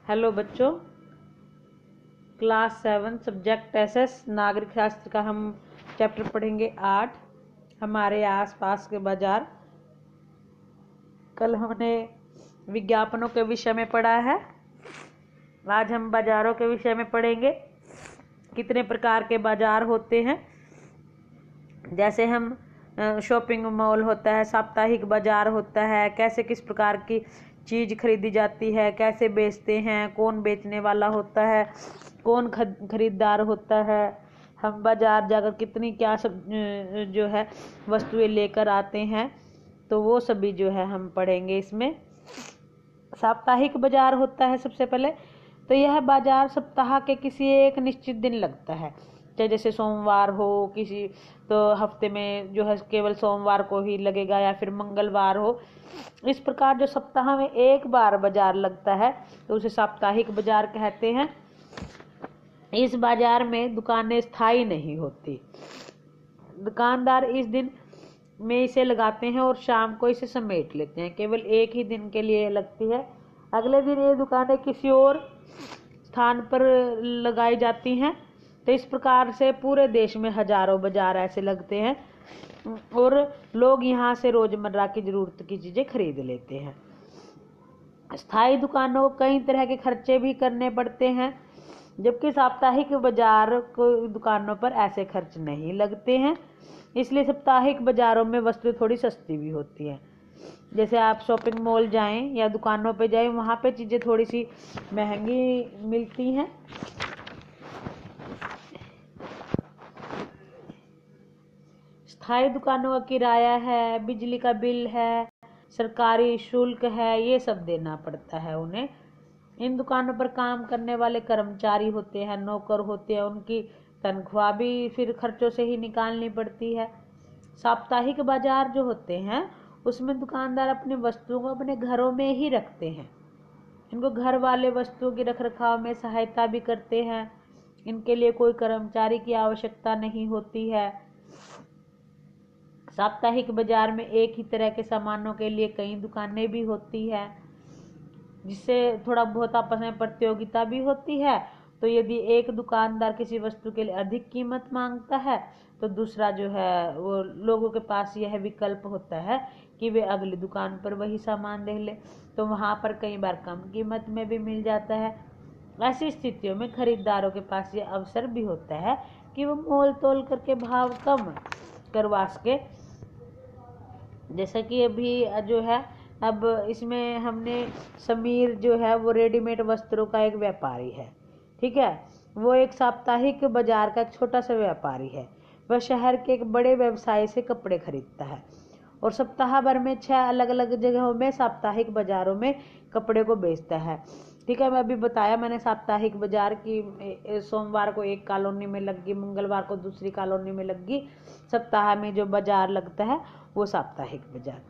Hello बच्चों, class 7 subject SS नागरिक शास्त्र का हम चैप्टर पढ़ेंगे 8 हमारे आसपास के बाजार। कल हमने विज्ञापनों के विषय में पढ़ा है, आज हम बाजारों के विषय में पढ़ेंगे। कितने प्रकार के बाजार होते हैं, जैसे हम शॉपिंग मॉल होता है, साप्ताहिक बाजार होता है, कैसे किस प्रकार की चीज़ खरीदी जाती है, कैसे बेचते हैं, कौन बेचने वाला होता है, कौन खरीदार होता है, हम बाजार जाकर कितनी क्या सब जो है वस्तुएं लेकर आते हैं, तो वो सभी जो है हम पढ़ेंगे इसमें। साप्ताहिक बाजार होता है सबसे पहले, तो यह बाजार सप्ताह के किसी एक निश्चित दिन लगता है, चाहे जैसे सोमवार हो किसी, तो हफ्ते में जो है केवल सोमवार को ही लगेगा, या फिर मंगलवार हो। इस प्रकार जो सप्ताह में एक बार बाजार लगता है तो उसे साप्ताहिक बाजार कहते हैं। इस बाजार में दुकानें स्थायी नहीं होती, दुकानदार इस दिन में इसे लगाते हैं और शाम को इसे समेट लेते हैं। केवल एक ही दिन के लिए लगती है, अगले दिन ये दुकानें किसी और स्थान पर लगाई जाती हैं। तो इस प्रकार से पूरे देश में हजारों बाजार ऐसे लगते हैं और लोग यहाँ से रोजमर्रा की जरूरत की चीजें खरीद लेते हैं। स्थायी दुकानों को कई तरह के खर्चे भी करने पड़ते हैं, जबकि साप्ताहिक बाजार को दुकानों पर ऐसे खर्च नहीं लगते हैं। इसलिए साप्ताहिक बाजारों में वस्तुएं थोड़ी सस्ती भी होती हैं। जैसे आप शॉपिंग मॉल जाएं या दुकानों पे जाएं, वहाँ पे चीज़ें थोड़ी सी महंगी मिलती हैं। स्थायी दुकानों का किराया है, बिजली का बिल है, सरकारी शुल्क है, ये सब देना पड़ता है उन्हें। इन दुकानों पर काम करने वाले कर्मचारी होते हैं, नौकर होते हैं, उनकी तनख्वाह भी फिर खर्चों से ही निकालनी पड़ती है। साप्ताहिक बाजार जो होते हैं उसमें दुकानदार अपनी वस्तुओं को अपने घरों में ही रखते हैं। इनको घर वाले वस्तुओं की रख रखाव में सहायता भी करते हैं। इनके लिए कोई कर्मचारी की आवश्यकता नहीं होती है। साप्ताहिक बाजार में एक ही तरह के सामानों के लिए कई दुकानें भी होती है, जिससे थोड़ा बहुत आपस में प्रतियोगिता भी होती है। तो यदि एक दुकानदार किसी वस्तु के लिए अधिक कीमत मांगता है तो दूसरा जो है वो लोगों के पास यह विकल्प होता है कि वे अगली दुकान पर वही सामान देख ले, तो वहाँ पर कई बार कम कीमत में भी मिल जाता है। ऐसी स्थितियों में खरीदारों के पास यह अवसर भी होता है कि वो मोल तोल करके भाव कम करवा सके। जैसा कि अभी जो है, अब इसमें हमने समीर जो है वो रेडीमेड वस्त्रों का एक व्यापारी है, ठीक है। वो एक साप्ताहिक बाजार का एक छोटा सा व्यापारी है। वह शहर के एक बड़े व्यवसायी से कपड़े खरीदता है और सप्ताह भर में 6 अलग अलग जगहों में साप्ताहिक बाजारों में कपड़े को बेचता है, ठीक है। मैं अभी बताया मैंने साप्ताहिक बाजार की सोमवार को एक कॉलोनी में लगी, मंगलवार को दूसरी कॉलोनी में लगी। सप्ताह में जो बाजार लगता है वो साप्ताहिक बाजार,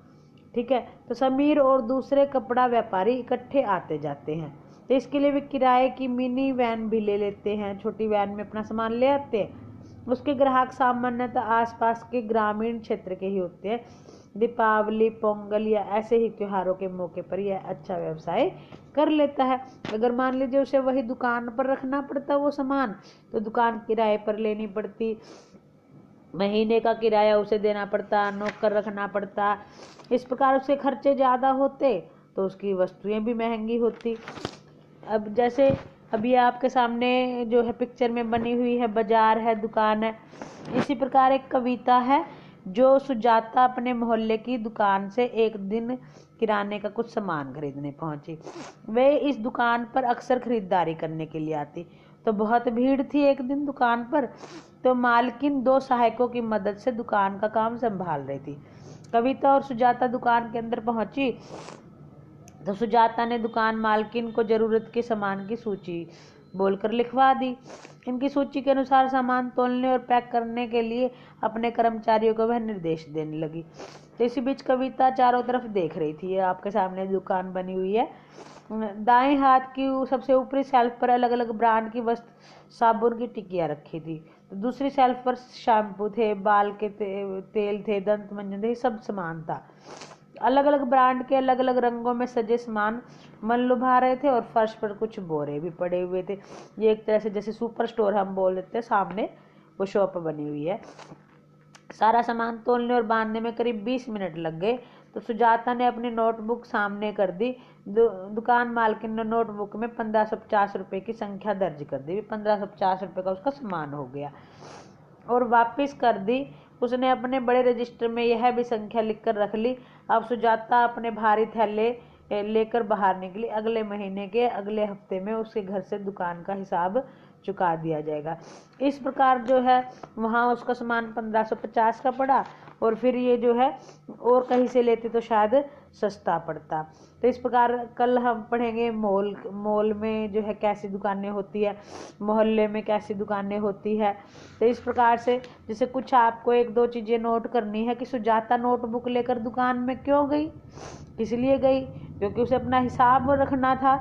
ठीक है। तो समीर और दूसरे कपड़ा व्यापारी इकट्ठे आते जाते हैं, तो इसके लिए वे किराए की मिनी वैन भी ले लेते हैं। छोटी वैन में अपना सामान ले आते हैं। उसके ग्राहक सामान्यतः आसपास के ग्रामीण क्षेत्र के ही होते हैं। दीपावली, पोंगल या ऐसे ही त्योहारों के मौके पर यह अच्छा व्यवसाय कर लेता है। अगर मान लीजिए उसे वही दुकान पर रखना पड़ता वो सामान, तो दुकान किराए पर लेनी पड़ती, महीने का किराया उसे देना पड़ता, नौकर रखना पड़ता। इस प्रकार उसके खर्चे ज़्यादा होते तो उसकी वस्तुएं भी महंगी होती। अब जैसे अभी आपके सामने जो है पिक्चर में बनी हुई है, बाजार है, दुकान है। इसी प्रकार एक कविता है जो सुजाता अपने मोहल्ले की दुकान से एक दिन किराने का कुछ सामान खरीदने पहुंची। वे इस दुकान पर अक्सर खरीदारी करने के लिए आती, तो बहुत भीड़ थी एक दिन दुकान पर। तो मालकिन 2 सहायकों की मदद से दुकान का काम संभाल रही थी। कविता और सुजाता दुकान के अंदर पहुंची तो सुजाता ने दुकान मालकिन को जरूरत के सामान की सूची बोलकर लिखवा दी। इनकी सूची के अनुसार सामान तोलने और पैक करने के लिए अपने कर्मचारियों को वह निर्देश देने लगी। तो इसी बीच कविता चारों तरफ देख रही थी। ये आपके सामने दुकान बनी हुई है। दाएं हाथ की सबसे ऊपरी शेल्फ पर अलग अलग ब्रांड की वस्तु, साबुन की टिकिया रखी थी। तो दूसरी शेल्फ पर शैम्पू थे, बाल के तेल थे, दंत मंजन थे, सब सामान था। अलग अलग ब्रांड के अलग अलग रंगों में सजे सामान मन लुभा रहे थे और फर्श पर कुछ बोरे भी पड़े हुए थे। ये एक तरह से जैसे सुपर स्टोर हम बोल देते हैं, सामने वो शॉप बनी हुई है। सारा सामान तोलने और बांधने में करीब 20 मिनट लग गए। तो सुजाता ने अपनी नोटबुक सामने कर दी। दुकान मालकिन ने नोटबुक में 1550 रुपए की संख्या दर्ज कर दी। 1550 रुपए का उसका सामान हो गया और वापस कर दी। उसने अपने बड़े रजिस्टर में यह भी संख्या लिखकर रख ली। अब सुजाता अपने भारी थैले लेकर बाहर निकली। अगले महीने के अगले हफ्ते में उसके घर से दुकान का हिसाब चुका दिया जाएगा। इस प्रकार जो है वहाँ उसका सामान 1550 का पड़ा और फिर ये जो है और कहीं से लेते तो शायद सस्ता पड़ता। तो इस प्रकार कल हम पढ़ेंगे मॉल में जो है कैसी दुकानें होती है, मोहल्ले में कैसी दुकानें होती है। तो इस प्रकार से जैसे कुछ आपको एक दो चीज़ें नोट करनी है कि सुजाता नोटबुक लेकर दुकान में क्यों गई, किस लिए गई, क्योंकि उसे अपना हिसाब रखना था।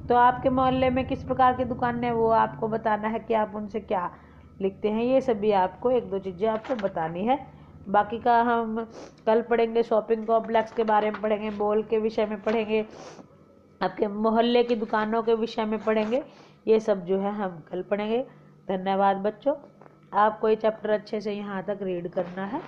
तो आपके मोहल्ले में किस प्रकार की दुकानें वो आपको बताना है कि आप उनसे क्या लिखते हैं। ये सभी आपको एक दो चीज़ें आपको बतानी है। बाकी का हम कल पढ़ेंगे। शॉपिंग कॉम्प्लेक्स के बारे में पढ़ेंगे, मॉल के विषय में पढ़ेंगे, आपके मोहल्ले की दुकानों के विषय में पढ़ेंगे। ये सब जो है हम कल पढ़ेंगे। धन्यवाद बच्चों। आपको ये चैप्टर अच्छे से यहाँ तक रीड करना है।